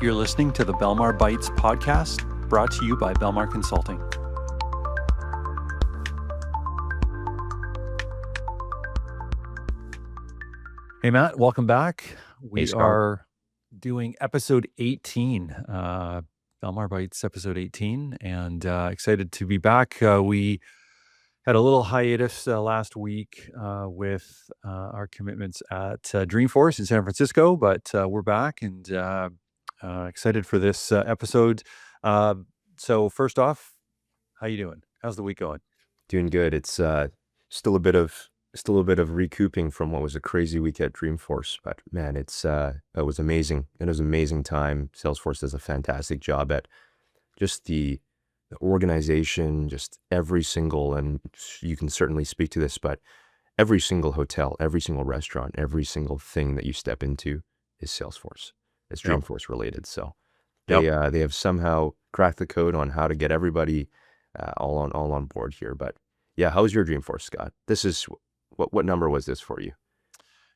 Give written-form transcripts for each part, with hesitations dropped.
You're listening to the Belmar Bytes podcast, brought to you by Belmar Consulting. Hey, Matt, welcome back. We Scott. are doing episode 18, Belmar Bytes episode 18, and excited to be back. We had a little hiatus last week with our commitments at Dreamforce in San Francisco, but we're back and excited for this episode. So first off, how you doing? How's the week going? Doing good. It's still a bit of recouping from what was a crazy week at Dreamforce, but man, it was amazing. It was an amazing time. Salesforce does a fantastic job at just the organization, just every single, and you can certainly speak to this, but every single hotel, every single restaurant, every single thing that you step into is Salesforce. It's Yep. Dreamforce related. So Yep. they have somehow cracked the code on how to get everybody all on board here. But yeah, how's your Dreamforce, Scott? This is what number was this for you?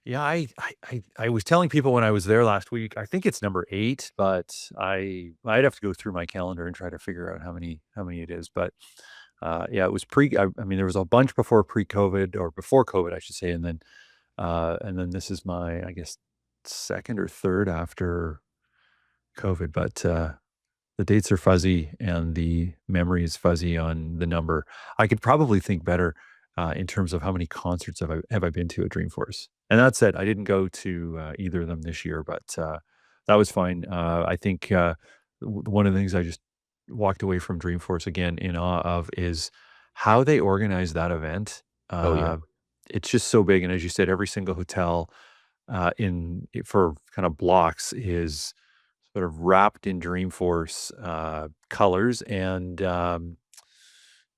Yeah, I was telling people when I was there last week, I think it's number 8, but I'd have to go through my calendar and try to figure out how many it is. But yeah, it was I mean, there was a bunch before pre-COVID, or before COVID, I should say, and then this is my, I guess, second or third after COVID. But the dates are fuzzy and the memory is fuzzy on the number. I could probably think better in terms of how many concerts have I been to at Dreamforce. And that said, I didn't go to either of them this year, but that was fine. I think one of the things I just walked away from Dreamforce again in awe of is how they organize that event. Oh yeah. It's just so big, and as you said, every single hotel for kind of blocks is sort of wrapped in Dreamforce colors. And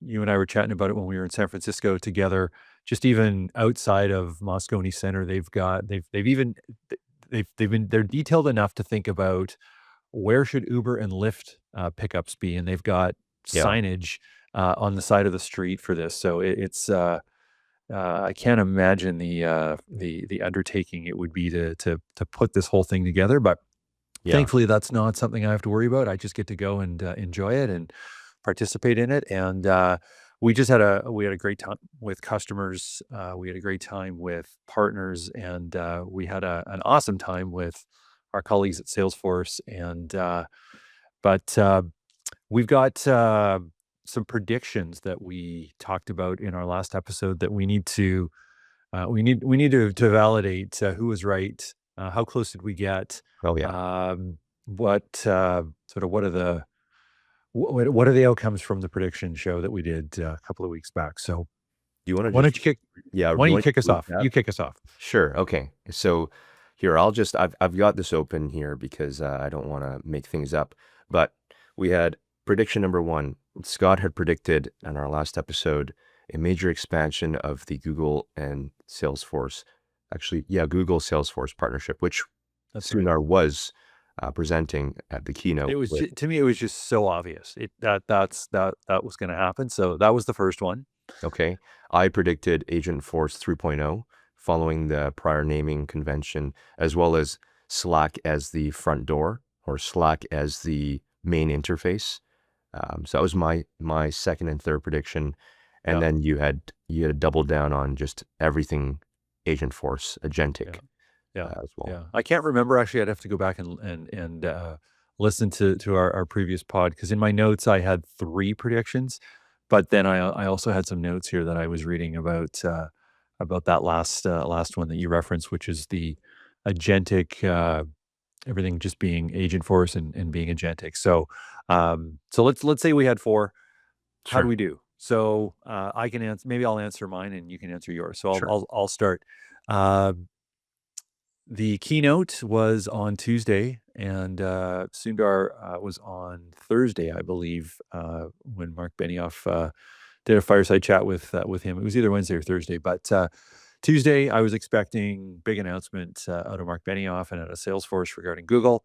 you and I were chatting about it when we were in San Francisco together. Just even outside of Moscone Center, they're detailed enough to think about where should Uber and Lyft pickups be, and they've got Yeah. signage on the side of the street for this. So I can't imagine the undertaking it would be to put this whole thing together, but Yeah. thankfully, that's not something I have to worry about. I just get to go and enjoy it and participate in it. And we had a great time with customers. We had a great time with partners, and we had an awesome time with our colleagues at Salesforce. And but we've got some predictions that we talked about in our last episode that we need to we need to validate who was right. How close did we get? Oh yeah. What are the outcomes from the prediction show that we did a couple of weeks back? So Do you want to why just don't you kick yeah? why Do don't you you want kick us to off? recap? You kick us off. Sure. Okay. So here, I've got this open here because I don't want to make things up. But we had prediction number one. Scott had predicted in our last episode a major expansion of the Google and Salesforce, actually, yeah, Google Salesforce partnership, which That's right. Sundar was presenting at the keynote with. To me, it was just so obvious that was going to happen. So that was the first one. Okay. I predicted Agentforce 3.0 following the prior naming convention, as well as Slack as the front door or Slack as the main interface. So that was my second and third prediction. And Yeah, then you had doubled down on just everything Agentforce, yeah, Agentic yeah, as well. yeah. I can't remember actually. I'd have to go back and listen to our previous pod, because in my notes I had 3 predictions, but then I also had some notes here that I was reading about that last one that you referenced, which is the agentic, everything just being agent force and being agentic. So let's say we had 4. How do Sure. we do? So I can answer. Maybe I'll answer mine and you can answer yours. So Sure. I'll start. Uh, the keynote was on Tuesday, and Sundar was on Thursday, I believe, when Mark Benioff did a fireside chat with him. It was either Wednesday or Thursday, but Tuesday I was expecting big announcement out of Mark Benioff and out of Salesforce regarding Google.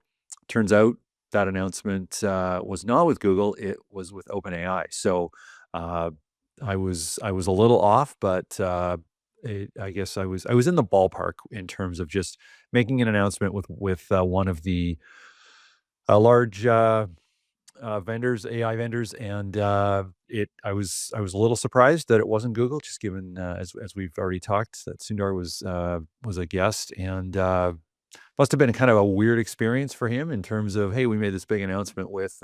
Turns out that announcement was not with Google; it was with OpenAI. So uh, I was a little off, but I guess I was in the ballpark in terms of just making an announcement with one of the a large vendors, AI vendors, and it. I was a little surprised that it wasn't Google, just given as we've already talked that Sundar was a guest, and must have been kind of a weird experience for him in terms of, hey, we made this big announcement with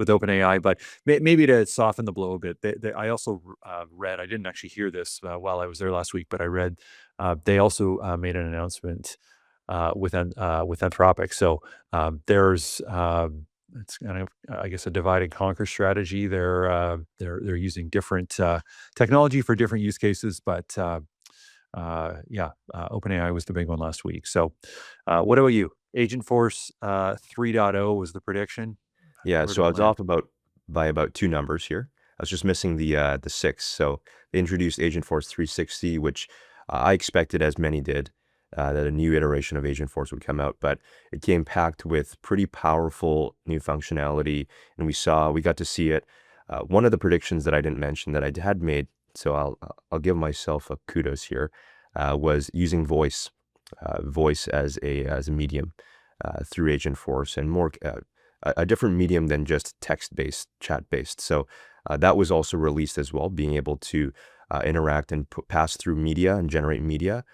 OpenAI, but maybe to soften the blow a bit. I also read. I didn't actually hear this while I was there last week, but I read they also made an announcement with Anthropic. So there's it's kind of, I guess, a divide and conquer strategy. They're using different technology for different use cases, but yeah, OpenAI was the big one last week. So, what about you? Agentforce 3.0 was the prediction. Yeah, Where did so it I was land? off by about 2 numbers here. I was just missing the 6. So they introduced Agentforce 360, which I expected, as many did, that a new iteration of Agentforce would come out, but it came packed with pretty powerful new functionality, and we got to see it. One of the predictions that I didn't mention that I had made, so I'll give myself a kudos here, was using voice as a medium through Agentforce, and more a different medium than just text-based, chat-based. So that was also released as well, being able to interact and pass through media and generate media,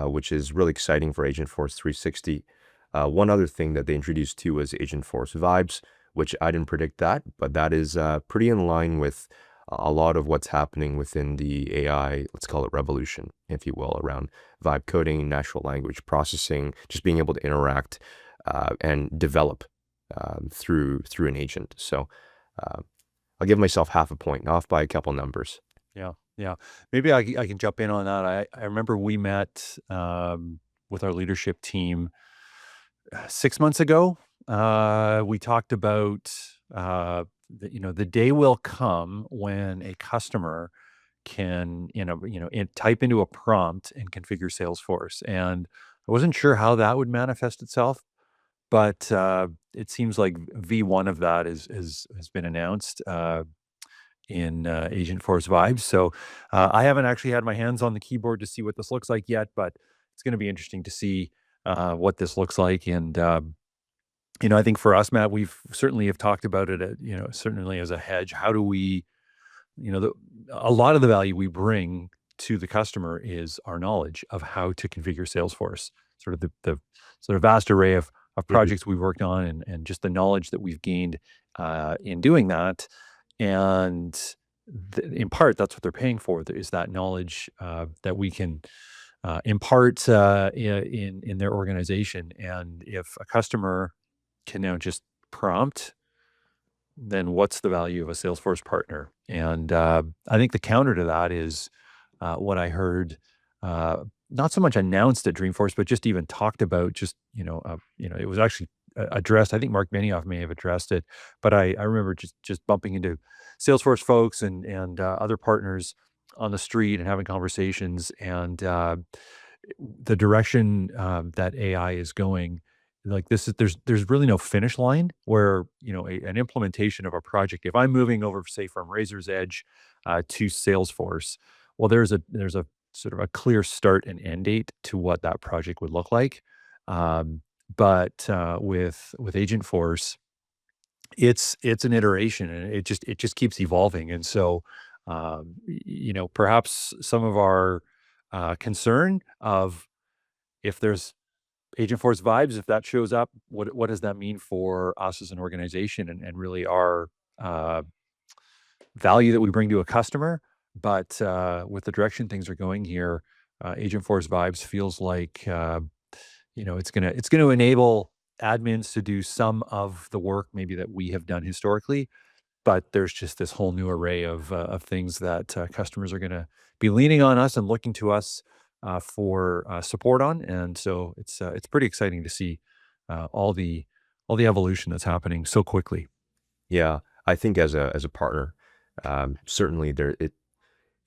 which is really exciting for Agentforce 360. One other thing that they introduced too was Agentforce Vibes, which I didn't predict that, but that is pretty in line with a lot of what's happening within the AI, let's call it revolution, if you will, around vibe coding, natural language processing, just being able to interact and develop through an agent. So uh, I'll give myself half a point, off by a couple numbers. Yeah, yeah. Maybe I can jump in on that. I remember we met with our leadership team 6 months ago. We talked about the day will come when a customer can type into a prompt and configure Salesforce, and I wasn't sure how that would manifest itself. But, it seems like V1 of that has been announced, in, Agentforce Vibes. So, I haven't actually had my hands on the keyboard to see what this looks like yet, but it's gonna be interesting to see, what this looks like. And, I think for us, Matt, we've certainly have talked about it, certainly as a hedge. How do we you know, the a lot of the value we bring to the customer is our knowledge of how to configure Salesforce, sort of the sort of vast array of Mhm. projects we've worked on, and just the knowledge that we've gained in doing that. And in part, that's what they're paying for, is that knowledge that we can impart in their organization. And if a customer can now just prompt, then what's the value of a Salesforce partner? And I think the counter to that is what I heard, not so much announced at Dreamforce, but just even talked about. Just it was actually addressed. I think Mark Benioff may have addressed it, but I remember just bumping into Salesforce folks and other partners on the street and having conversations, and the direction that AI is going, like, this is there's really no finish line where, an implementation of a project, if I'm moving over, say, from Razor's Edge to Salesforce, well, there's a sort of a clear start and end date to what that project would look like. Um, but with Agentforce, it's an iteration, and it just keeps evolving. And so, perhaps some of our concern of, if there's Agentforce Vibes, if that shows up, what does that mean for us as an organization, and really our uh, value that we bring to a customer? But with the direction things are going here, Agentforce Vibes feels like, it's gonna enable admins to do some of the work maybe that we have done historically, but there's just this whole new array of things that customers are gonna be leaning on us and looking to us for support on. And so it's pretty exciting to see all the evolution that's happening so quickly. Yeah, I think as a partner, certainly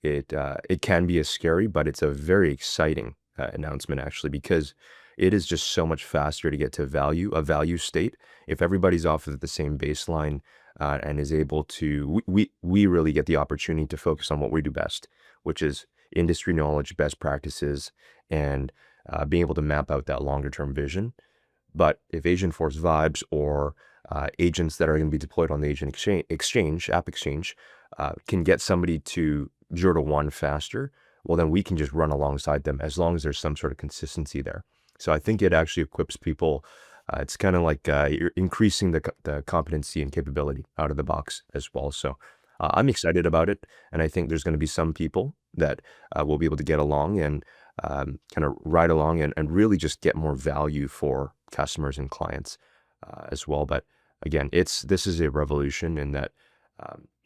it can be a scary, but it's a very exciting announcement actually, because it is just so much faster to get to a value state. If everybody's off of the same baseline and is able to, we really get the opportunity to focus on what we do best, which is industry knowledge, best practices, and being able to map out that longer term vision. But if Agentforce vibes or agents that are going to be deployed on the app exchange, can get somebody to 0 to 1 faster, well, then we can just run alongside them as long as there's some sort of consistency there. So I think it actually equips people. It's kind of like you're increasing the competency and capability out of the box as well. So I'm excited about it. And I think there's going to be some people that will be able to get along and kind of ride along and really just get more value for customers and clients as well. But again, this is a revolution in that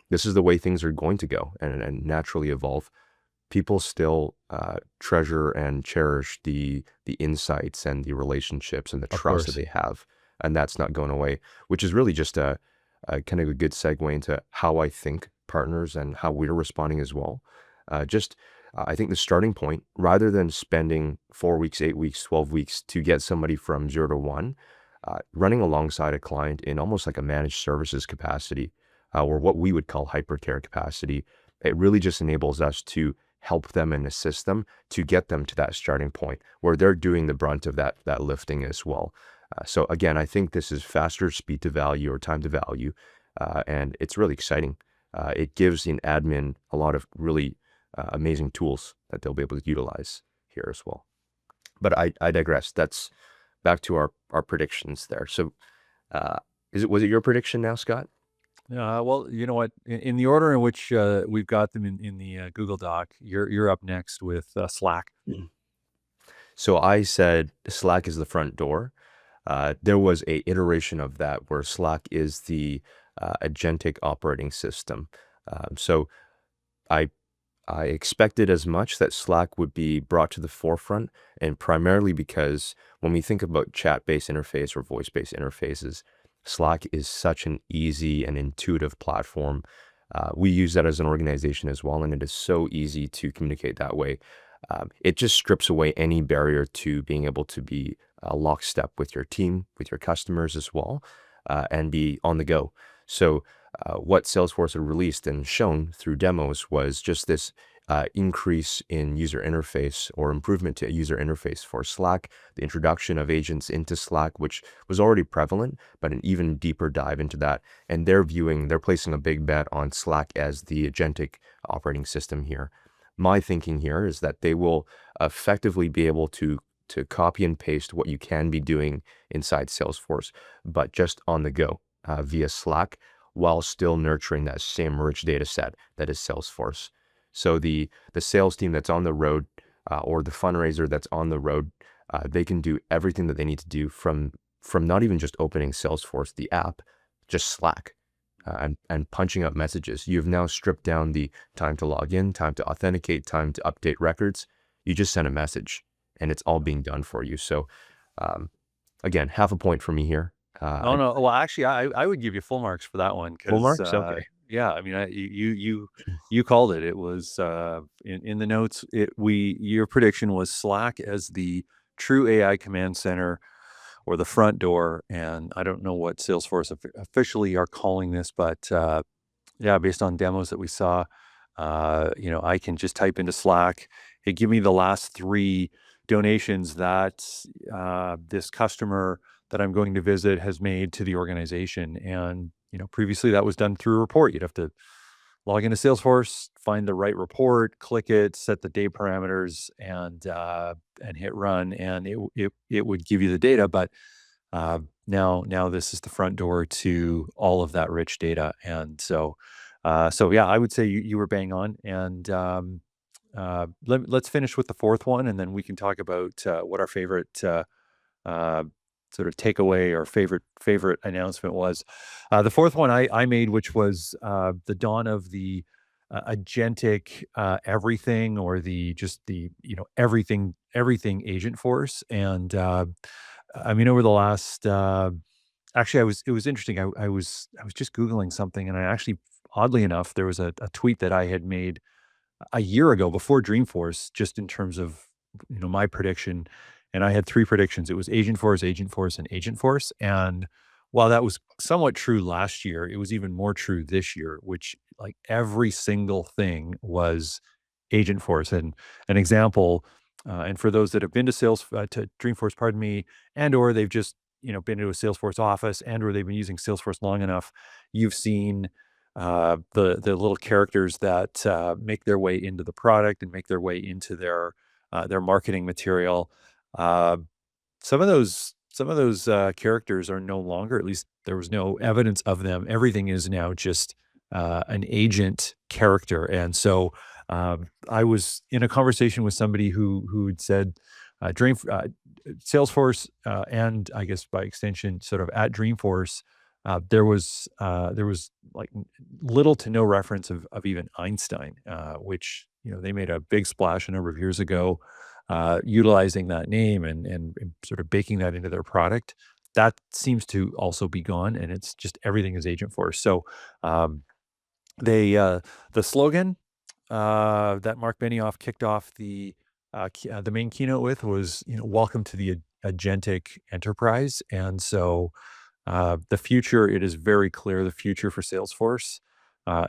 this is the way things are going to go and naturally evolve. People still treasure and cherish the insights and the relationships and the Of trust that course. they have, and that's not going away. Which is really just a kind of a good segue into how I think partners and how we're responding as well. Just I think the starting point, rather than spending 4 weeks, 8 weeks, 12 weeks to get somebody from 0 to 1, running alongside a client in almost like a managed services capacity, or what we would call hypercare capacity, it really just enables us to help them and assist them to get them to that starting point where they're doing the brunt of that lifting as well. So again, I think this is faster speed to value or time to value, and it's really exciting. It gives an admin a lot of really amazing tools that they'll be able to utilize here as well. But I digress. That's back to our predictions there. So uh, was it your prediction now, Scott? Well, you know what? In the order in which we've got them in the Google Doc, you're up next with Slack. Mhm. So I said Slack is the front door. There was a iteration of that where Slack is the agentic operating system. So I I expected as much that Slack would be brought to the forefront, and primarily because when we think about chat-based interface or voice-based interfaces, Slack is such an easy and intuitive platform. We use that as an organization as well, and it is so easy to communicate that way. It just strips away any barrier to being able to be lockstep with your team, with your customers as well, and be on the go. So what Salesforce had released and shown through demos was just this increase in user interface or improvement to user interface for Slack, the introduction of agents into Slack, which was already prevalent, but an even deeper dive into that. And they're placing a big bet on Slack as the agentic operating system here. My thinking here is that they will effectively be able to copy and paste what you can be doing inside Salesforce, but just on the go via Slack, while still nurturing that same rich data set that is Salesforce. So the sales team that's on the road or the fundraiser that's on the road, they can do everything that they need to do from not even just opening Salesforce, the app, just Slack. And punching up messages. You've now stripped down the time to log in, time to authenticate, time to update records. You just send a message and it's all being done for you. So um, again, half a point for me here. Oh no, well, actually, I would give you full marks for that one Full because marks? Okay. yeah, I mean, you called it. It was in the notes. Your prediction was Slack as the true AI command center or the front door, and I don't know what Salesforce officially are calling this, but yeah, based on demos that we saw, I can just type into Slack, "Hey, give me the last 3 donations that, this customer that I'm going to visit has made to the organization." And, previously that was done through a report. You'd have to log into Salesforce, find the right report, click it, set the date parameters, and hit run, and it would give you the data. But now this is the front door to all of that rich data, and so yeah, I would say you were bang on. And let's finish with the fourth one, and then we can talk about what our favorite uh, sort of takeaway or favorite announcement was. The fourth one I made, which was the dawn of the agentic everything, or the just the everything agent force. And I mean, over the last actually, it was interesting. I was just googling something, and I actually, oddly enough, there was a tweet that I had made a year ago before Dreamforce, just in terms of, my prediction. And I had 3 predictions. It was Agent Force, Agent Force, and Agent Force. And while that was somewhat true last year, it was even more true this year, which, like, every single thing was Agent Force. And an example, and for those that have been to Dreamforce, pardon me, and or they've just been to a Salesforce office and or they've been using Salesforce long enough, you've seen the little characters that make their way into the product and make their way into their marketing material. Uh, some of those characters are no longer, at least there was no evidence of them. Everything is now just an agent character. And so I was in a conversation with somebody who had said Dream Salesforce, and I guess by extension, sort of at Dreamforce, there was like little to no reference of even Einstein, which they made a big splash a number of years ago, utilizing that name and sort of baking that into their product. That seems to also be gone, and it's just everything is Agent Force. So um, they the slogan that Mark Benioff kicked off the main keynote with was, "Welcome to the agentic enterprise." And so the future, it is very clear, the future for Salesforce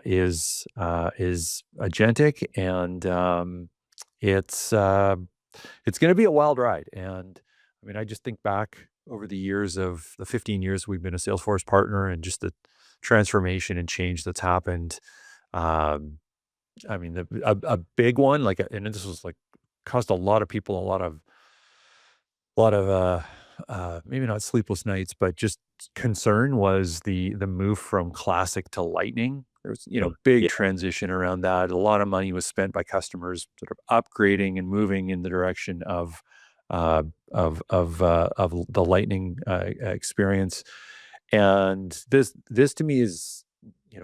is agentic, and it's uh, it's going to be a wild ride. And I mean, I just think back over the years of the 15 years we've been a Salesforce partner, and just the transformation and change that's happened. Um, I mean, a big one, like, and this was like caused a lot of people a lot of maybe not sleepless nights, but just concern, was the move from Classic to Lightning. There was, Mm. big Yeah. transition around that. A lot of money was spent by customers sort of upgrading and moving in the direction uh, of the Lightning experience. And this to me is,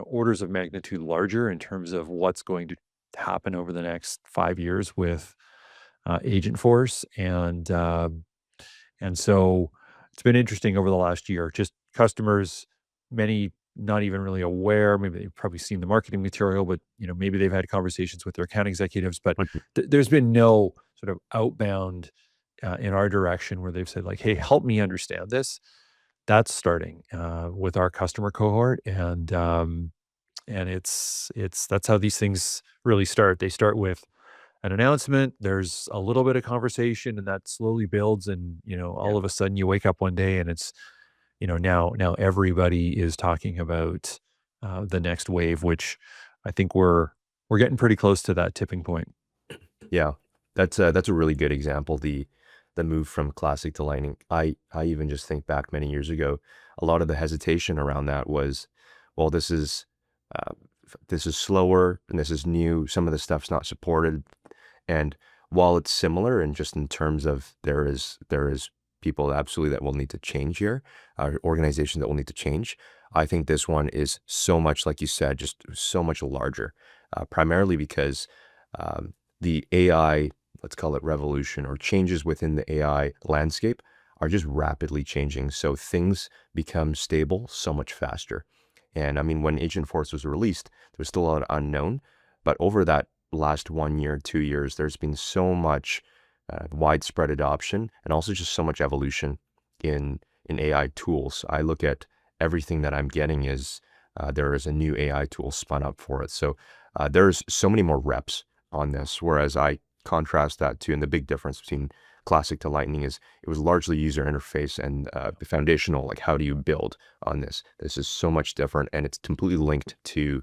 orders of magnitude larger in terms of what's going to happen over the next 5 years with Agent Force. And so it's been interesting over the last year. Just customers, many not even really aware. Maybe they've probably seen the marketing material, but maybe they've had conversations with their account executives. But there's been no sort of outbound in our direction where they've said like, "Hey, help me understand this." That's starting with our customer cohort, and it's that's how these things really start. They start with an announcement, there's a little bit of conversation, and that slowly builds, and Yeah. all of a sudden you wake up one day and it's, now everybody is talking about the next wave, which I think we're getting pretty close to that tipping point. Yeah, that's a really good example. The move from Classic to Lightning. I even just think back many years ago, a lot of the hesitation around that was, well, uh, this is slower and this is new. Some of the stuff's not supported, and while it's similar and just in terms of there is people absolutely that will need to change here, organizations that will need to change. I think this one is so much, like you said, just so much larger, primarily because um, the AI, let's call it revolution or changes within the AI landscape are just rapidly changing. So things become stable so much faster. And I mean, when Agent Force was released, there was still a lot unknown, but over that last 1 year, 2 years, there's been so much widespread adoption and also just so much evolution in AI tools. I look at everything that I'm getting is there is a new AI tool spun up for it. So there's so many more reps on this, whereas I contrast that to, and the big difference between Classic to Lightning is it was largely user interface and the foundational, like how do you build on this? This is so much different, and it's completely linked to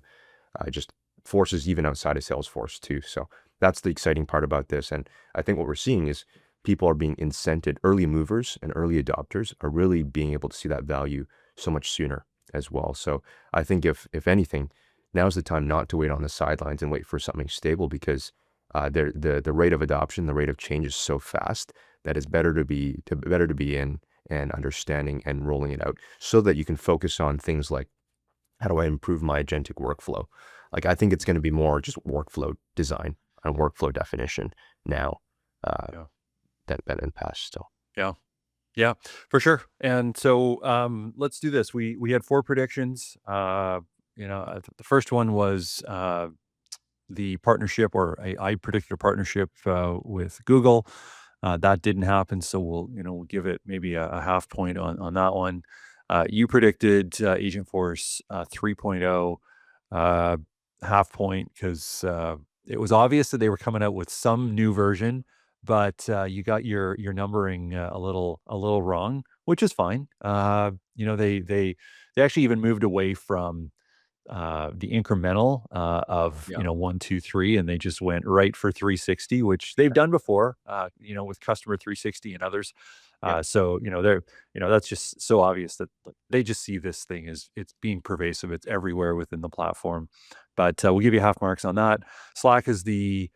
just forces even outside of Salesforce too. So that's the exciting part about this. And I think what we're seeing is people are being incented, early movers and early adopters are really being able to see that value so much sooner as well. So I think if anything, now's the time not to wait on the sidelines and wait for something stable, because the rate of adoption, the rate of change is so fast that it's better to be in and understanding and rolling it out so that you can focus on things like, how do I improve my agentic workflow? Like, I think it's going to be more just workflow design and workflow definition now, uh, Yeah. than in the past still. Yeah. Yeah, for sure. And so let's do this. We had four predictions. The first one was the partnership, or I predicted a partnership with Google. That didn't happen, so we'll give it maybe a half point on that one. You predicted Agent Force 3.0, uh, half point, because it was obvious that they were coming out with some new version, but you got your numbering a little wrong. which is fine. They actually even moved away from the incremental of Yeah. 1, 2, 3, and they just went right for 360, which they've done before, with customer 360 and others. Yeah. So they're that's just so obvious that like, they just see this thing as it's being pervasive. It's everywhere within the platform. But we'll give you half marks on that. Slack is the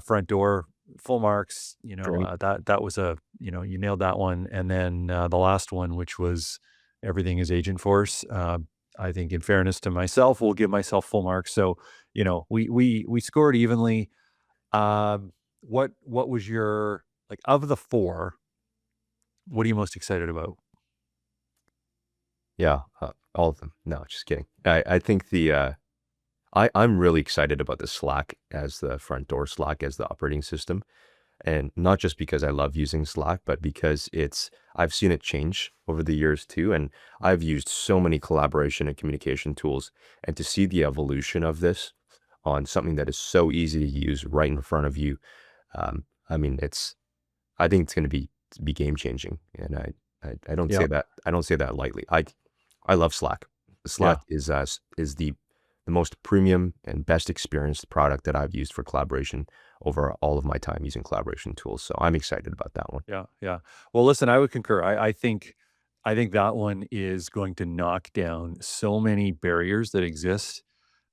front door, full marks. Great. That was you nailed that one, and then the last one, which was everything is Agent Force. I think in fairness to myself, will give myself full marks. So, we scored evenly. What was your like of the 4, what are you most excited about? Yeah, all of them. No, just kidding. I think I'm really excited about the Slack as the front door, Slack as the operating system. And not just because I love using Slack, but because I've seen it change over the years too. And I've used so many collaboration and communication tools. And to see the evolution of this on something that is so easy to use right in front of you, I mean, I think it's going to be game changing. And I don't Yeah, say that, I don't say that lightly. I love Slack. yeah. Slack is the most premium and best experienced product that I've used for collaboration over all of my time using collaboration tools. So I'm excited about that one. Yeah, yeah. Well, listen, I would concur. I think that one is going to knock down so many barriers that exist.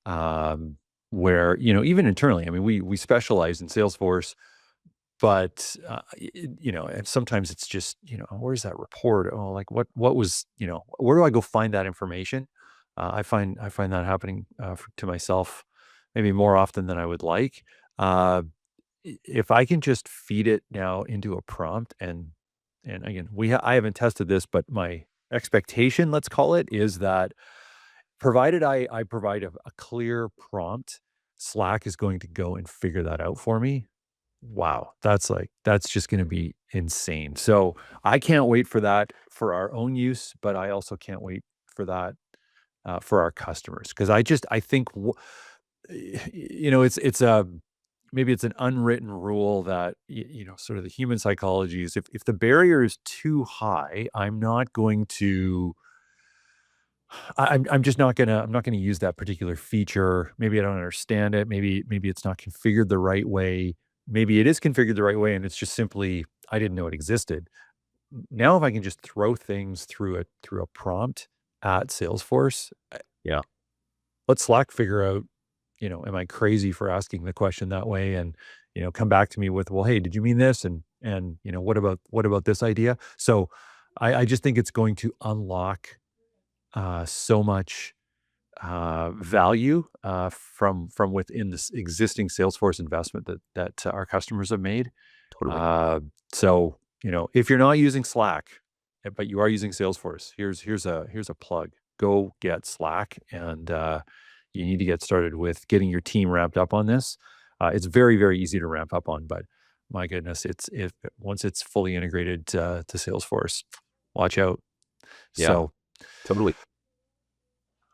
Um, where even internally, I mean, we specialize in Salesforce, but and sometimes it's just where's that report? Oh, like what was where do I go find that information? I find that happening to myself maybe more often than I would like. Uh, if I can just feed it now into a prompt and again, I haven't tested this, but my expectation, let's call it, is that provided I provide a clear prompt, Slack is going to go and figure that out for me. Wow, that's just gonna be insane. So, I can't wait for that for our own use, but I also can't wait for that, for our customers, 'cause I think it's a maybe it's an unwritten rule that sort of the human psychology is if the barrier is too high, I'm just not gonna use that particular feature. Maybe I don't understand it. Maybe it's not configured the right way. Maybe it is configured the right way, and it's just simply I didn't know it existed. Now, if I can just throw things through a prompt at Salesforce, Yeah. let Slack figure out, am I crazy for asking the question that way? And come back to me with, well, hey, did you mean this? And what about this idea? So, I just think it's going to unlock so much value from within this existing Salesforce investment that our customers have made. Totally. Uh, so if you're not using Slack, but you are using Salesforce, here's a plug. Go get Slack, and you need to get started with getting your team ramped up on this. It's very very easy to ramp up on, but my goodness, if once it's fully integrated to Salesforce, watch out. Yeah. So Totally.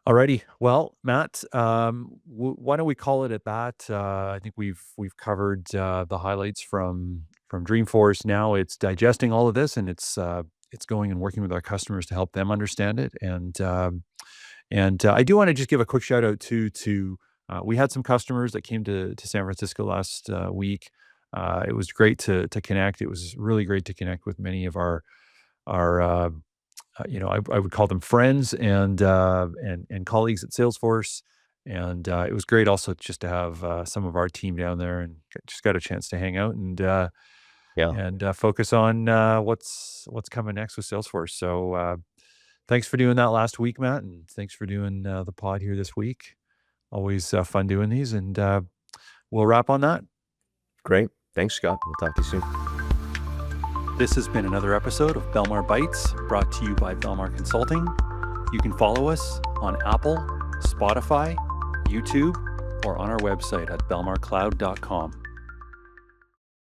alrighty. Well, Matt, why don't we call it at that? I think we've covered the highlights from Dreamforce. Now it's digesting all of this, and it's going and working with our customers to help them understand it. And I do want to just give a quick shout out to we had some customers that came to San Francisco last week. It was great to connect. It was really great to connect with many of our I would call them friends and colleagues at Salesforce, and it was great also just to have some of our team down there and just got a chance to hang out Yeah. and focus on what's coming next with Salesforce. So thanks for doing that last week, Matt, and thanks for doing the pod here this week. Always fun doing these, and we'll wrap on that. Great. Thanks, Scott. We'll talk to you soon. This has been another episode of Belmar Bytes, brought to you by Belmar Consulting. You can follow us on Apple, Spotify, YouTube, or on our website at belmarcloud.com.